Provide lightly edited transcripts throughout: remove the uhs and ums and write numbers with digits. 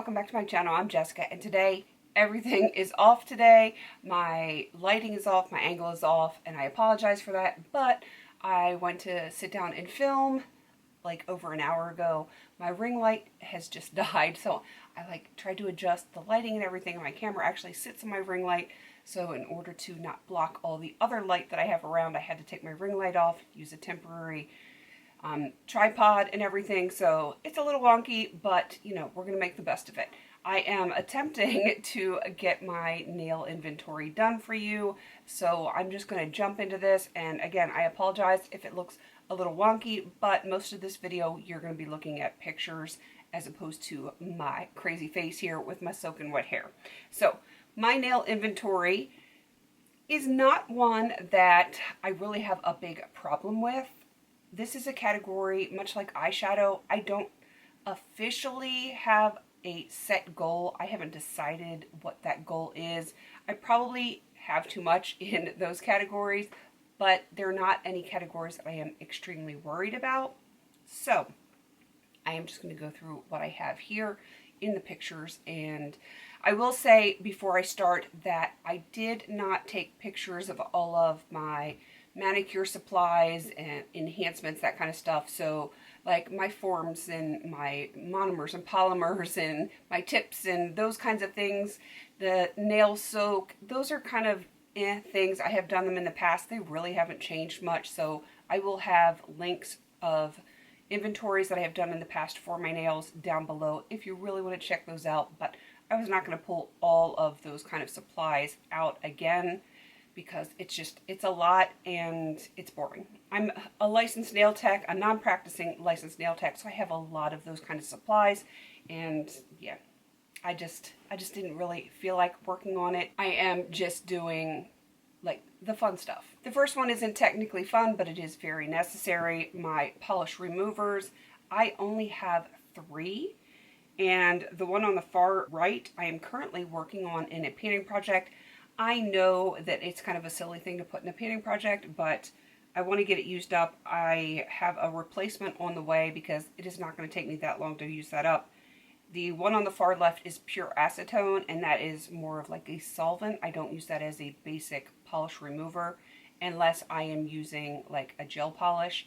welcome back to my channel. I'm Jessica, and today everything is off today. My lighting is off, my angle is off, and I apologize for that, but I went to sit down and film like over an hour ago. My ring light has just died, so I tried to adjust the lighting and everything, and my camera actually sits on my ring light. So in order to not block all the other light that I have around, I had to take my ring light off, use a temporary tripod and everything, so it's a little wonky, but you know, we're gonna make the best of it. I am attempting to get my nail inventory done for you, so I'm just gonna jump into this. And again, I apologize if it looks a little wonky, but most of this video you're gonna be looking at pictures as opposed to my crazy face here with my soaking wet hair. So my nail inventory is not one that I really have a big problem with. This is a category, much like eyeshadow, I don't officially have a set goal. I haven't decided what that goal is. I probably have too much in those categories, but they're not any categories that I am extremely worried about. So I am just going to go through what I have here in the pictures. And I will say before I start that I did not take pictures of all of my manicure supplies and enhancements, that kind of stuff. So like my forms and my monomers and polymers and my tips and those kinds of things, the nail soak, those are kind of things. I have done them in the past. They really haven't changed much. So I will have links of inventories that I have done in the past for my nails down below if you really want to check those out. But I was not going to pull all of those kind of supplies out again, because it's a lot and it's boring. I'm a licensed nail tech, a non-practicing licensed nail tech, so I have a lot of those kind of supplies, and yeah, I just didn't really feel like working on it. I am just doing like the fun stuff. The first one isn't technically fun, but it is very necessary. My polish removers. I only have 3, and the one on the far right I am currently working on in a painting project. I know that it's kind of a silly thing to put in a painting project, but I want to get it used up. I have a replacement on the way because it is not going to take me that long to use that up. The one on the far left is pure acetone, and that is more of like a solvent. I don't use that as a basic polish remover unless I am using like a gel polish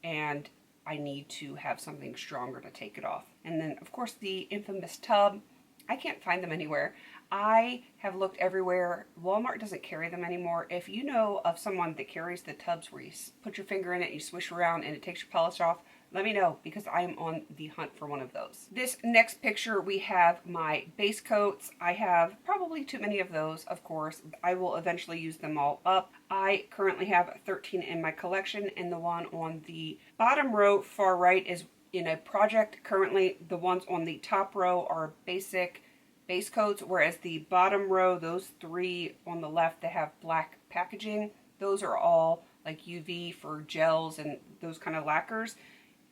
and I need to have something stronger to take it off. And then of course the infamous tub. I can't find them anywhere. I have looked everywhere. Walmart doesn't carry them anymore. If you know of someone that carries the tubs where you put your finger in it, you swish around and it takes your polish off, let me know, because I am on the hunt for one of those. This next picture, we have my base coats. I have probably too many of those, of course. I will eventually use them all up. I currently have 13 in my collection, and the one on the bottom row far right is in a project currently. The ones on the top row are basic base coats, whereas the bottom row, those 3 on the left that have black packaging, those are all like UV for gels and those kind of lacquers.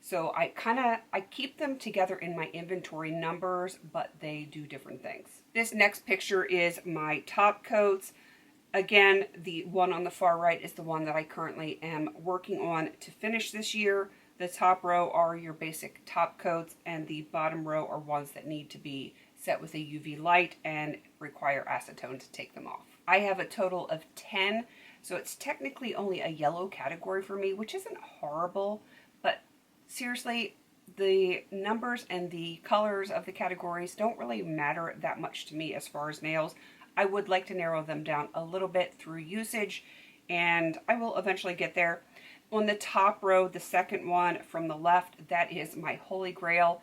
So I keep them together in my inventory numbers, but they do different things. This next picture is my top coats. Again, the one on the far right is the one that I currently am working on to finish this year. The top row are your basic top coats, and the bottom row are ones that need to be set with a UV light and require acetone to take them off. I have a total of 10, so it's technically only a yellow category for me, which isn't horrible, but seriously, the numbers and the colors of the categories don't really matter that much to me as far as nails. I would like to narrow them down a little bit through usage, and I will eventually get there. On the top row, the second one from the left, that is my holy grail.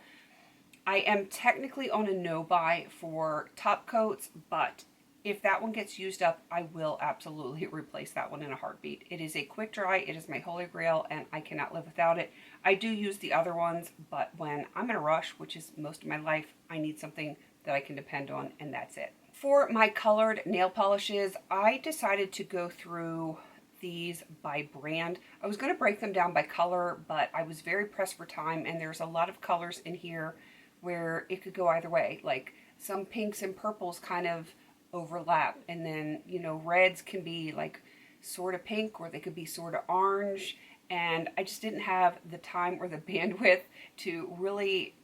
I am technically on a no-buy for top coats, but if that one gets used up, I will absolutely replace that one in a heartbeat. It is a quick dry, it is my holy grail, and I cannot live without it. I do use the other ones, but when I'm in a rush, which is most of my life, I need something that I can depend on, and that's it. For my colored nail polishes, I decided to go through these by brand. I was going to break them down by color, but I was very pressed for time, and there's a lot of colors in here where it could go either way. Like some pinks and purples kind of overlap, and then, you know, reds can be like sort of pink, or they could be sort of orange, and I just didn't have the time or the bandwidth to really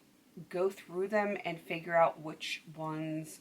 go through them and figure out which ones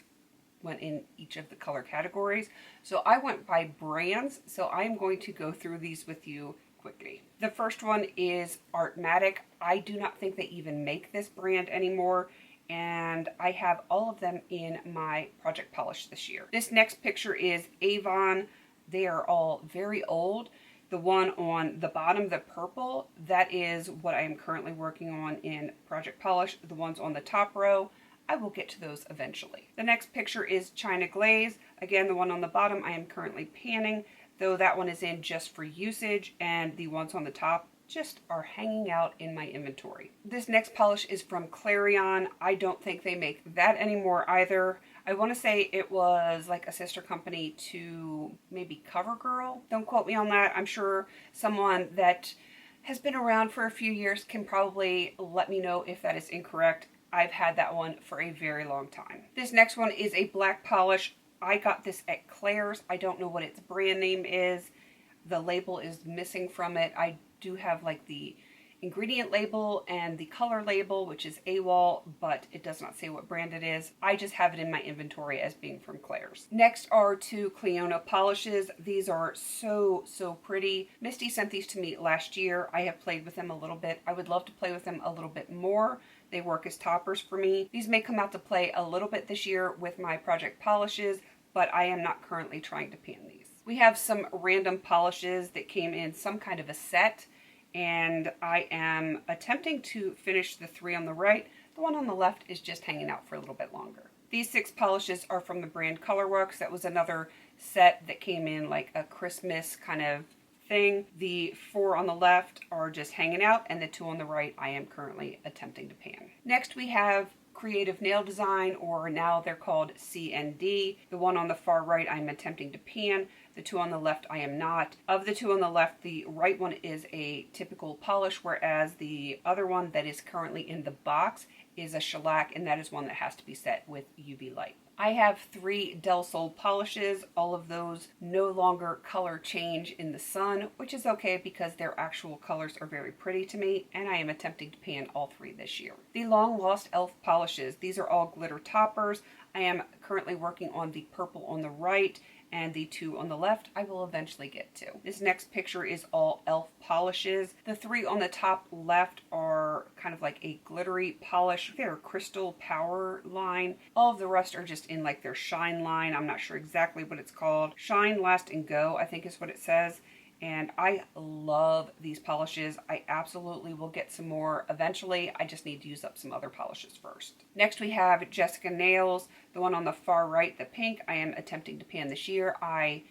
went in each of the color categories. So I went by brands, so I'm going to go through these with you quickly. The first one is Artmatic. I do not think they even make this brand anymore, and I have all of them in my project polish this year. This next picture is Avon. They are all very old. The one on the bottom, the purple, that is what I am currently working on in project polish. The ones on the top row, I will get to those eventually. The next picture is China Glaze. Again, the one on the bottom I am currently panning, though that one is in just for usage, and the ones on the top just are hanging out in my inventory. This next polish is from Clarion. I don't think they make that anymore either. I want to say it was like a sister company to maybe CoverGirl. Don't quote me on that. I'm sure someone that has been around for a few years can probably let me know if that is incorrect. I've had that one for a very long time. This next one is a black polish. I got this at Claire's. I don't know what its brand name is. The label is missing from it. I do have like the ingredient label and the color label, which is AWOL, but it does not say what brand it is. I just have it in my inventory as being from Claire's. Next are two Clionadh polishes. These are so pretty. Misty sent these to me last year. I have played with them a little bit. I would love to play with them a little bit more. They work as toppers for me. These may come out to play a little bit this year with my project polishes, but I am not currently trying to pan these. We have some random polishes that came in some kind of a set, and I am attempting to finish the three on the right. The one on the left is just hanging out for a little bit longer. These 6 polishes are from the brand Colorworks. That was another set that came in like a Christmas kind of thing. The 4 on the left are just hanging out, and the 2 on the right I am currently attempting to pan. Next we have Creative Nail Design, or now they're called C&D. The one on the far right I'm attempting to pan. The 2 on the left I am not. Of the 2 on the left, the right one is a typical polish, whereas the other one that is currently in the box is a shellac, and that is one that has to be set with UV light. I have 3 Del Sol polishes. All of those no longer color change in the sun, which is okay because their actual colors are very pretty to me, and I am attempting to pan all 3 this year. The Long Lost Elf polishes. These are all glitter toppers. I am currently working on the purple on the right, and the 2 on the left I will eventually get to. This next picture is all elf polishes. The 3 on the top left are kind of like a glittery polish. They're Crystal Power line. All of the rest are just in like their shine line. I'm not sure exactly what it's called. Shine, Last, and Go, I think is what it says. And I love these polishes. I absolutely will get some more eventually. I just need to use up some other polishes first. Next we have Jessica Nails. The one on the far right, the pink, I am attempting to pan this year. I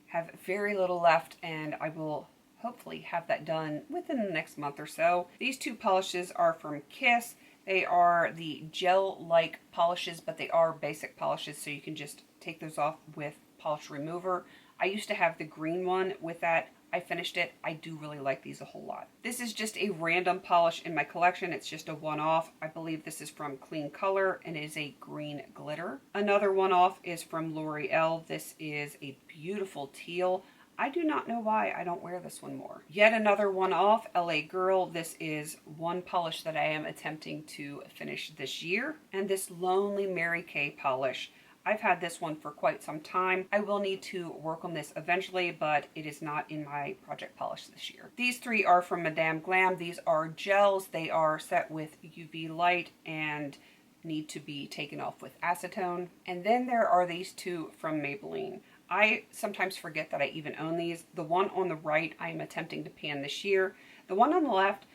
have very little left, and I will hopefully have that done within the next month or so. These 2 polishes are from Kiss. They are the gel-like polishes, but they are basic polishes, so you can just take those off with polish remover. I used to have the green one with that. I finished it. I do really like these a whole lot. This is just a random polish in my collection. It's just a one-off. I believe this is from Clean Color, and it is a green glitter. Another one-off is from L'Oreal. This is a beautiful teal. I do not know why I don't wear this one more. Yet another one-off, LA Girl. This is one polish that I am attempting to finish this year. And this Lonely Mary Kay polish. I've had this one for quite some time. I will need to work on this eventually, but it is not in my project polish this year. These 3 are from Madame Glam. These are gels. They are set with UV light and need to be taken off with acetone. And then there are these 2 from Maybelline. I sometimes forget that I even own these. The one on the right I am attempting to pan this year. The one on the left,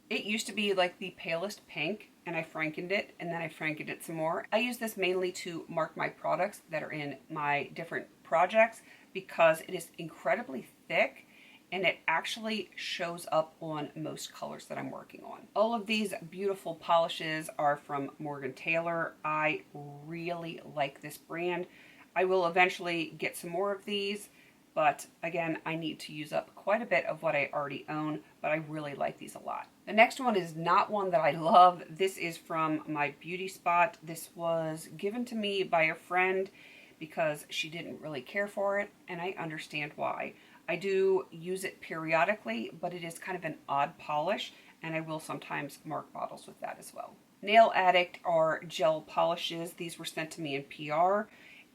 it used to be like the palest pink, and I frankened it, and then I frankened it some more. I use this mainly to mark my products that are in my different projects because it is incredibly thick, and it actually shows up on most colors that I'm working on. All of these beautiful polishes are from Morgan Taylor. I really like this brand. I will eventually get some more of these, but again, I need to use up quite a bit of what I already own, but I really like these a lot. The next one is not one that I love. This is from my beauty spot. This was given to me by a friend because she didn't really care for it, and I understand why. I do use it periodically, but it is kind of an odd polish, and I will sometimes mark bottles with that as well. Nail Addict are gel polishes. These were sent to me in PR,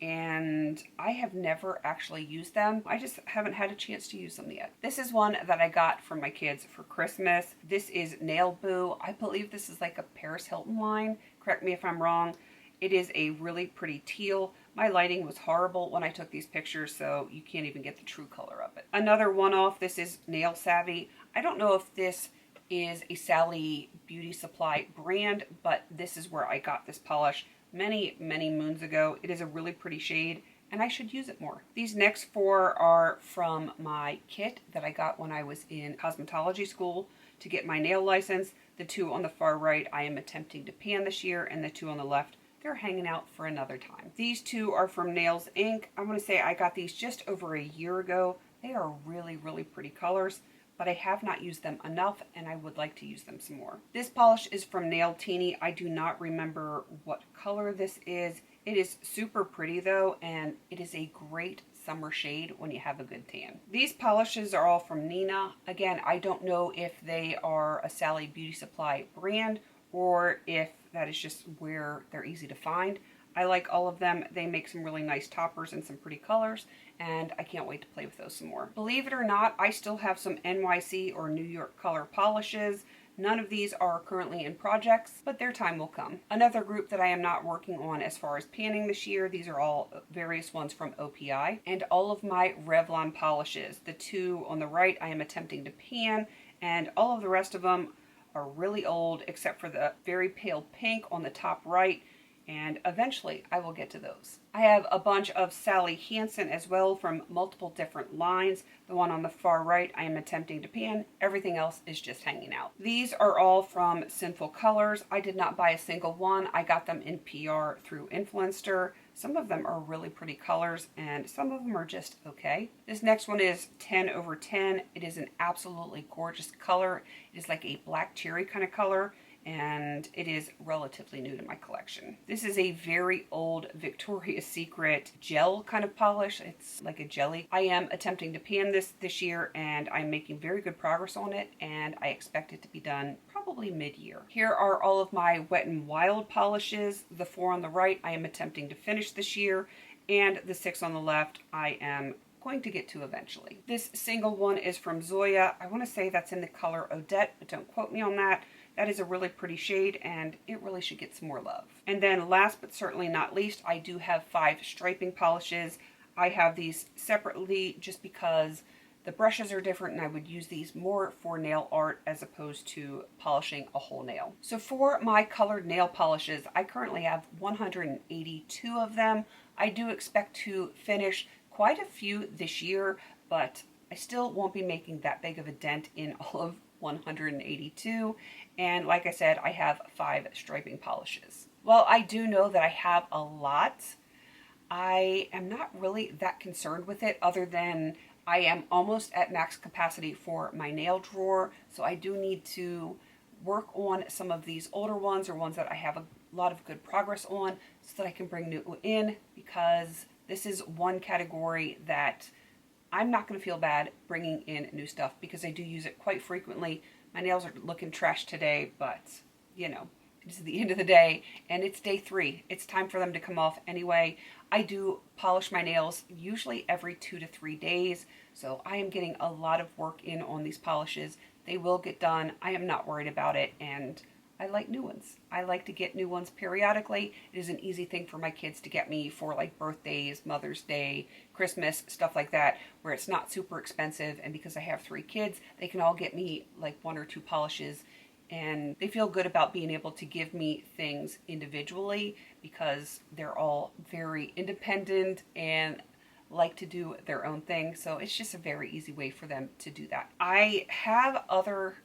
and I have never actually used them. I just haven't had a chance to use them yet. This is one that I got from my kids for Christmas. This is Nail Boo. I believe this is like a Paris Hilton line. Correct me if I'm wrong. It is a really pretty teal. My lighting was horrible when I took these pictures, so you can't even get the true color of it. Another one-off, this is Nail Savvy. I don't know if this is a Sally Beauty Supply brand, but this is where I got this polish many moons ago. It is a really pretty shade, and I should use it more. These next four are from my kit that I got when I was in cosmetology school to get my nail license. The two on the far right I am attempting to pan this year, and the two on the left, they're hanging out for another time. These two are from Nails Inc. I want to say I got these just over a year ago. They are really pretty colors, but I have not used them enough, and I would like to use them some more. This polish is from Nail Teeny. I do not remember what color this is. It is super pretty though, and it is a great summer shade when you have a good tan. These polishes are all from Nina. Again, I don't know if they are a Sally Beauty Supply brand or if that is just where they're easy to find. I like all of them. They make some really nice toppers and some pretty colors, and I can't wait to play with those some more. Believe it or not, I still have some NYC or New York color polishes. None of these are currently in projects, but their time will come. Another group that I am not working on as far as panning this year, these are all various ones from OPI, and all of my Revlon polishes. The two on the right I am attempting to pan, and all of the rest of them are really old, except for the very pale pink on the top right, and eventually I will get to those. I have a bunch of Sally Hansen as well from multiple different lines. The one on the far right I am attempting to pan. Everything else is just hanging out. These are all from Sinful Colors. I did not buy a single one. I got them in PR through Influencer. Some of them are really pretty colors, and some of them are just okay. This next one is 10 over 10. It is an absolutely gorgeous color. It is like a black cherry kind of color, and it is relatively new to my collection. This is a very old Victoria's Secret gel kind of polish. It's like a jelly. I am attempting to pan this year, and I'm making very good progress on it, and I expect it to be done probably mid-year. Here are all of my Wet n Wild polishes. The four on the right I am attempting to finish this year, and the six on the left I am going to get to eventually. This single one is from Zoya. I want to say that's in the color Odette, but don't quote me on that. That is a really pretty shade, and it really should get some more love. And then last but certainly not least, I do have 5 striping polishes. I have these separately just because the brushes are different, and I would use these more for nail art as opposed to polishing a whole nail. So for my colored nail polishes, I currently have 182 of them. I do expect to finish quite a few this year, but I still won't be making that big of a dent in all of 182. And like I said, I have 5 striping polishes. While I do know that I have a lot, I am not really that concerned with it, other than I am almost at max capacity for my nail drawer. So I do need to work on some of these older ones, or ones that I have a lot of good progress on, so that I can bring new in, because this is one category that I'm not going to feel bad bringing in new stuff, because I do use it quite frequently. My nails are looking trash today, but you know, it's the end of the day, and it's day 3. It's time for them to come off anyway. I do polish my nails usually every 2 to 3 days, so I am getting a lot of work in on these polishes. They will get done. I am not worried about it, and I like new ones. I like to get new ones periodically. It is an easy thing for my kids to get me for like birthdays, Mother's Day, Christmas, stuff like that, where it's not super expensive. And because I have 3 kids, they can all get me like 1 or 2 polishes, and they feel good about being able to give me things individually, because they're all very independent and like to do their own thing. So it's just a very easy way for them to do that. I have other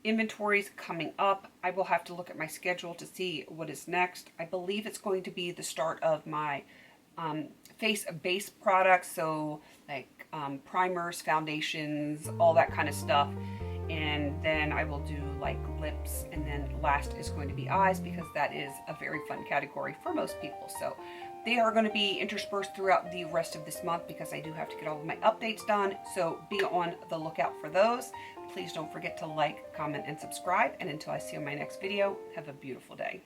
inventories coming up. I will have to look at my schedule to see what is next. I believe it's going to be the start of my face base products, so like primers, foundations, all that kind of stuff. and then I will do like lips, and then last is going to be eyes, because that is a very fun category for most people. So they are going to be interspersed throughout the rest of this month, because I do have to get all of my updates done. So be on the lookout for those. Please don't forget to like, comment, and subscribe. And until I see you in my next video, have a beautiful day.